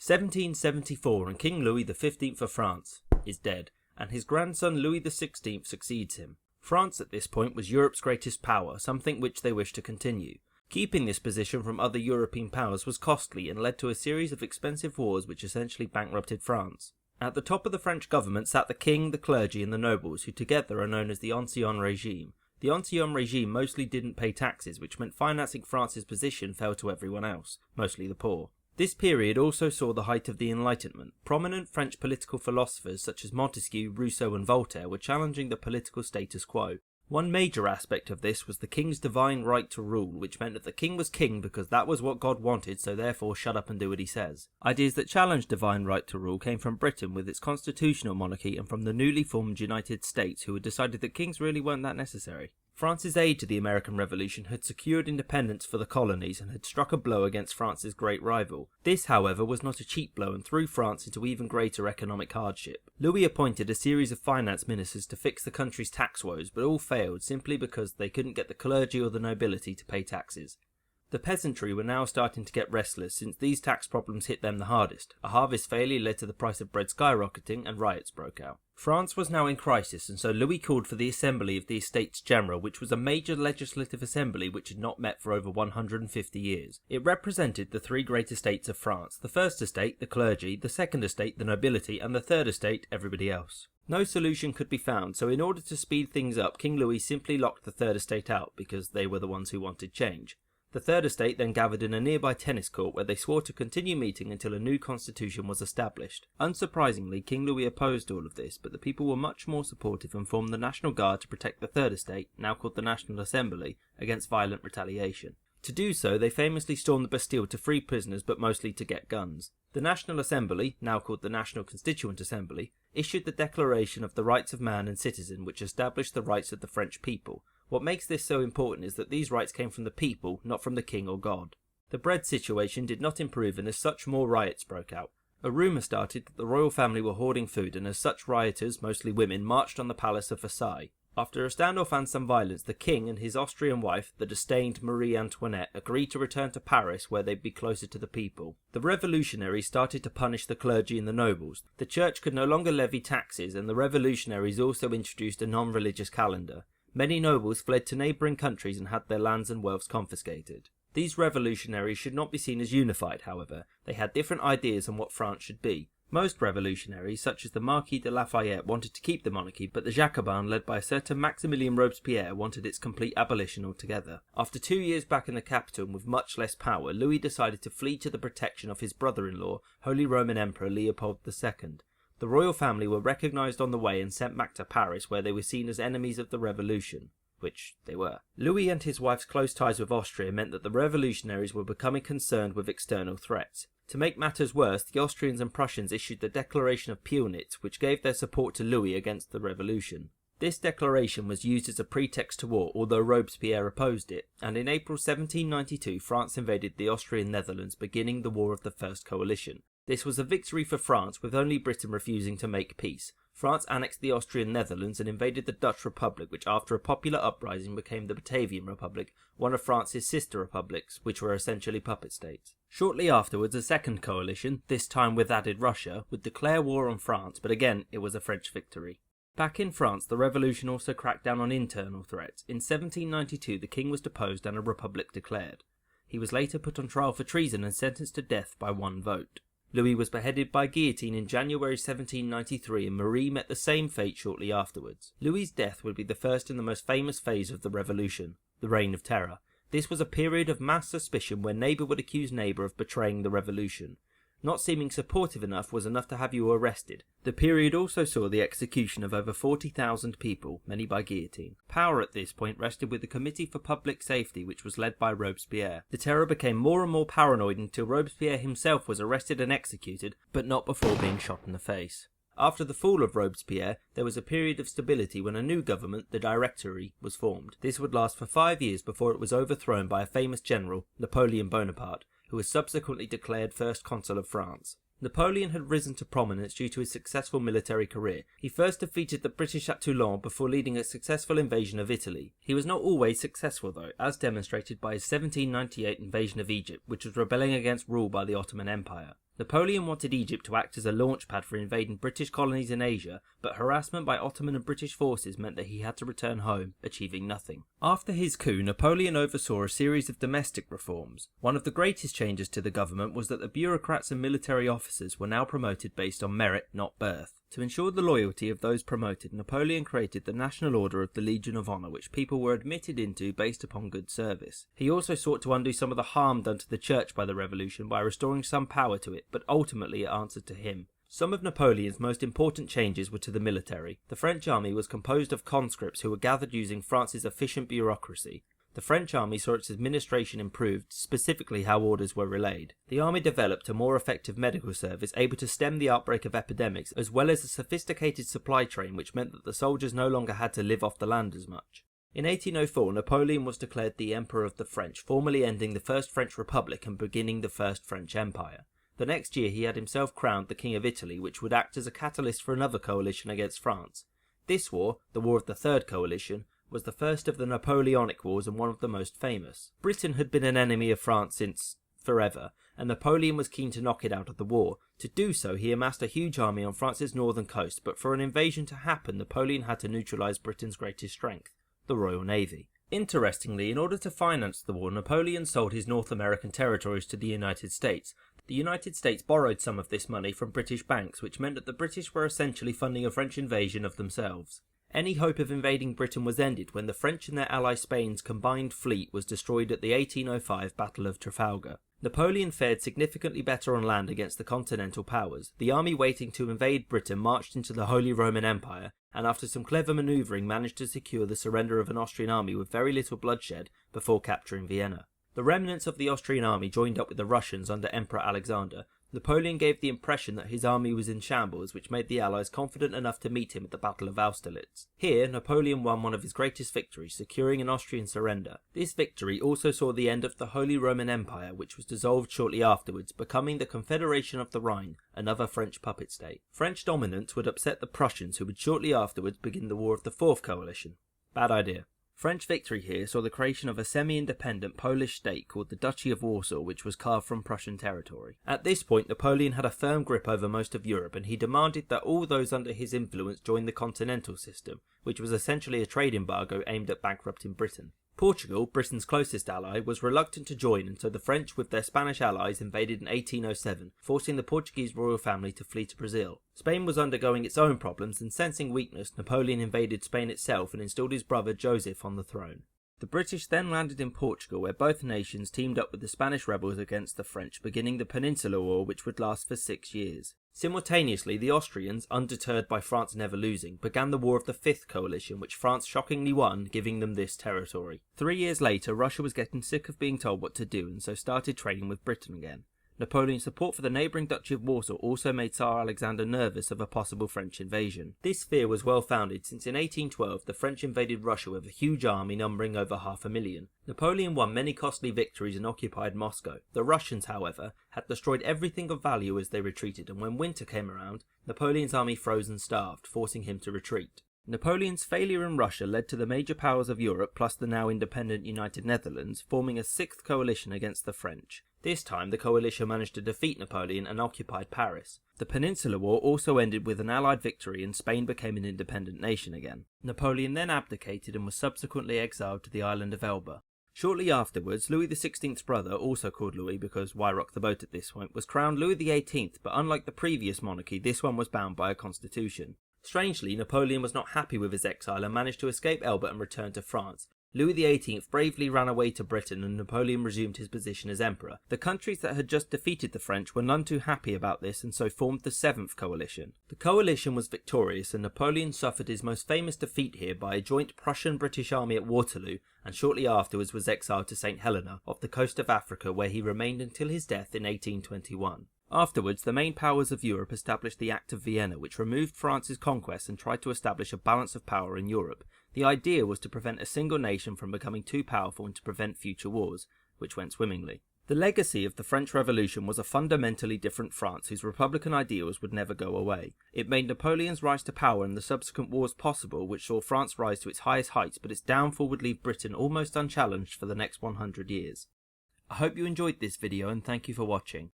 1774 and King Louis XV of France is dead, and his grandson Louis XVI succeeds him. France at this point was Europe's greatest power, something which they wished to continue. Keeping this position from other European powers was costly and led to a series of expensive wars which essentially bankrupted France. At the top of the French government sat the king, the clergy and the nobles, who together are known as the Ancien Regime. The Ancien Regime mostly didn't pay taxes, which meant financing France's position fell to everyone else, mostly the poor. This period also saw the height of the Enlightenment. Prominent French political philosophers such as Montesquieu, Rousseau and Voltaire were challenging the political status quo. One major aspect of this was the king's divine right to rule, which meant that the king was king because that was what God wanted, so therefore shut up and do what he says. Ideas that challenged divine right to rule came from Britain with its constitutional monarchy and from the newly formed United States, who had decided that kings really weren't that necessary. France's aid to the American Revolution had secured independence for the colonies and had struck a blow against France's great rival. This, however, was not a cheap blow and threw France into even greater economic hardship. Louis appointed a series of finance ministers to fix the country's tax woes, but all failed simply because they couldn't get the clergy or the nobility to pay taxes. The peasantry were now starting to get restless since these tax problems hit them the hardest. A harvest failure led to the price of bread skyrocketing and riots broke out. France was now in crisis, and so Louis called for the Assembly of the Estates General, which was a major legislative assembly which had not met for over 150 years. It represented the three great estates of France: the first estate, the clergy; the second estate, the nobility; and the third estate, everybody else. No solution could be found, so in order to speed things up, King Louis simply locked the third estate out, because they were the ones who wanted change. The third estate then gathered in a nearby tennis court where they swore to continue meeting until a new constitution was established. Unsurprisingly, King Louis opposed all of this, but the people were much more supportive and formed the National Guard to protect the third estate, now called the National Assembly, against violent retaliation. To do so, they famously stormed the Bastille to free prisoners, but mostly to get guns. The National Assembly, now called the National Constituent Assembly, issued the Declaration of the Rights of Man and Citizen, which established the rights of the French people. What makes this so important is that these rights came from the people, not from the king or God. The bread situation did not improve, and as such more riots broke out. A rumour started that the royal family were hoarding food, and as such rioters, mostly women, marched on the palace of Versailles. After a standoff and some violence, the king and his Austrian wife, the disdained Marie Antoinette, agreed to return to Paris where they'd be closer to the people. The revolutionaries started to punish the clergy and the nobles. The church could no longer levy taxes, and the revolutionaries also introduced a non-religious calendar. Many nobles fled to neighbouring countries and had their lands and wealths confiscated. These revolutionaries should not be seen as unified, however. They had different ideas on what France should be. Most revolutionaries, such as the Marquis de Lafayette, wanted to keep the monarchy, but the Jacobins, led by a certain Maximilien Robespierre, wanted its complete abolition altogether. After 2 years back in the capital and with much less power, Louis decided to flee to the protection of his brother-in-law, Holy Roman Emperor Leopold II. The royal family were recognised on the way and sent back to Paris, where they were seen as enemies of the revolution, which they were. Louis and his wife's close ties with Austria meant that the revolutionaries were becoming concerned with external threats. To make matters worse, the Austrians and Prussians issued the Declaration of Pillnitz, which gave their support to Louis against the revolution. This declaration was used as a pretext to war, although Robespierre opposed it, and in April 1792 France invaded the Austrian Netherlands, beginning the War of the First Coalition. This was a victory for France, with only Britain refusing to make peace. France annexed the Austrian Netherlands and invaded the Dutch Republic, which after a popular uprising became the Batavian Republic, one of France's sister republics, which were essentially puppet states. Shortly afterwards, a second coalition, this time with added Russia, would declare war on France, but again it was a French victory. Back in France, the revolution also cracked down on internal threats. In 1792 the king was deposed and a republic declared. He was later put on trial for treason and sentenced to death by one vote. Louis was beheaded by guillotine in January 1793, and Marie met the same fate shortly afterwards. Louis's death would be the first and the most famous phase of the revolution, the Reign of Terror. This was a period of mass suspicion where neighbour would accuse neighbour of betraying the revolution. Not seeming supportive enough was enough to have you arrested. The period also saw the execution of over 40,000 people, many by guillotine. Power at this point rested with the Committee for Public Safety, which was led by Robespierre. The terror became more and more paranoid until Robespierre himself was arrested and executed, but not before being shot in the face. After the fall of Robespierre, there was a period of stability when a new government, the Directory, was formed. This would last for 5 years before it was overthrown by a famous general, Napoleon Bonaparte, who was subsequently declared First Consul of France. Napoleon had risen to prominence due to his successful military career. He first defeated the British at Toulon before leading a successful invasion of Italy. He was not always successful though, as demonstrated by his 1798 invasion of Egypt, which was rebelling against rule by the Ottoman Empire. Napoleon wanted Egypt to act as a launch pad for invading British colonies in Asia, but harassment by Ottoman and British forces meant that he had to return home, achieving nothing. After his coup, Napoleon oversaw a series of domestic reforms. One of the greatest changes to the government was that the bureaucrats and military officers were now promoted based on merit, not birth. To ensure the loyalty of those promoted, Napoleon created the National Order of the Legion of Honor, which people were admitted into based upon good service. He also sought to undo some of the harm done to the church by the revolution by restoring some power to it, but ultimately it answered to him. Some of Napoleon's most important changes were to the military. The French army was composed of conscripts who were gathered using France's efficient bureaucracy. The French army saw its administration improved, specifically how orders were relayed. The army developed a more effective medical service able to stem the outbreak of epidemics, as well as a sophisticated supply chain which meant that the soldiers no longer had to live off the land as much. In 1804, Napoleon was declared the Emperor of the French, formally ending the First French Republic and beginning the First French Empire. The next year he had himself crowned the King of Italy, which would act as a catalyst for another coalition against France. This war, the War of the Third Coalition, was the first of the Napoleonic Wars and one of the most famous. Britain had been an enemy of France since forever, and Napoleon was keen to knock it out of the war. To do so, he amassed a huge army on France's northern coast, but for an invasion to happen, Napoleon had to neutralise Britain's greatest strength, the Royal Navy. Interestingly, in order to finance the war, Napoleon sold his North American territories to the United States. The United States borrowed some of this money from British banks, which meant that the British were essentially funding a French invasion of themselves. Any hope of invading Britain was ended when the French and their ally Spain's combined fleet was destroyed at the 1805 Battle of Trafalgar. Napoleon fared significantly better on land against the continental powers. The army waiting to invade Britain marched into the Holy Roman Empire, and after some clever manoeuvring managed to secure the surrender of an Austrian army with very little bloodshed before capturing Vienna. The remnants of the Austrian army joined up with the Russians under Emperor Alexander. Napoleon gave the impression that his army was in shambles, which made the Allies confident enough to meet him at the Battle of Austerlitz. Here, Napoleon won one of his greatest victories, securing an Austrian surrender. This victory also saw the end of the Holy Roman Empire, which was dissolved shortly afterwards, becoming the Confederation of the Rhine, another French puppet state. French dominance would upset the Prussians, who would shortly afterwards begin the War of the Fourth Coalition. Bad idea. French victory here saw the creation of a semi-independent Polish state called the Duchy of Warsaw, which was carved from Prussian territory. At this point, Napoleon had a firm grip over most of Europe, and he demanded that all those under his influence join the continental system, which was essentially a trade embargo aimed at bankrupting Britain. Portugal, Britain's closest ally, was reluctant to join, and so the French with their Spanish allies invaded in 1807, forcing the Portuguese royal family to flee to Brazil. Spain was undergoing its own problems, and sensing weakness, Napoleon invaded Spain itself and installed his brother Joseph on the throne. The British then landed in Portugal, where both nations teamed up with the Spanish rebels against the French, beginning the Peninsular War, which would last for 6 years. Simultaneously, the Austrians, undeterred by France never losing, began the War of the Fifth Coalition, which France shockingly won, giving them this territory. 3 years later, Russia was getting sick of being told what to do, and so started trading with Britain again. Napoleon's support for the neighbouring Duchy of Warsaw also made Tsar Alexander nervous of a possible French invasion. This fear was well founded, since in 1812 the French invaded Russia with a huge army numbering over 500,000. Napoleon won many costly victories and occupied Moscow. The Russians, however, had destroyed everything of value as they retreated, and when winter came around, Napoleon's army froze and starved, forcing him to retreat. Napoleon's failure in Russia led to the major powers of Europe, plus the now independent United Netherlands, forming a sixth coalition against the French. This time, the coalition managed to defeat Napoleon and occupied Paris. The Peninsular War also ended with an Allied victory, and Spain became an independent nation again. Napoleon then abdicated and was subsequently exiled to the island of Elba. Shortly afterwards, Louis XVI's brother, also called Louis because why rock the boat at this point, was crowned Louis XVIII, but unlike the previous monarchy, this one was bound by a constitution. Strangely, Napoleon was not happy with his exile and managed to escape Elba and return to France. Louis XVIII bravely ran away to Britain, and Napoleon resumed his position as emperor. The countries that had just defeated the French were none too happy about this, and so formed the Seventh Coalition. The coalition was victorious, and Napoleon suffered his most famous defeat here by a joint Prussian-British army at Waterloo, and shortly afterwards was exiled to St. Helena, off the coast of Africa, where he remained until his death in 1821. Afterwards, the main powers of Europe established the Act of Vienna, which removed France's conquest and tried to establish a balance of power in Europe. The idea was to prevent a single nation from becoming too powerful and to prevent future wars, which went swimmingly. The legacy of the French Revolution was a fundamentally different France whose republican ideals would never go away. It made Napoleon's rise to power and the subsequent wars possible, which saw France rise to its highest heights, but its downfall would leave Britain almost unchallenged for the next 100 years. I hope you enjoyed this video and thank you for watching.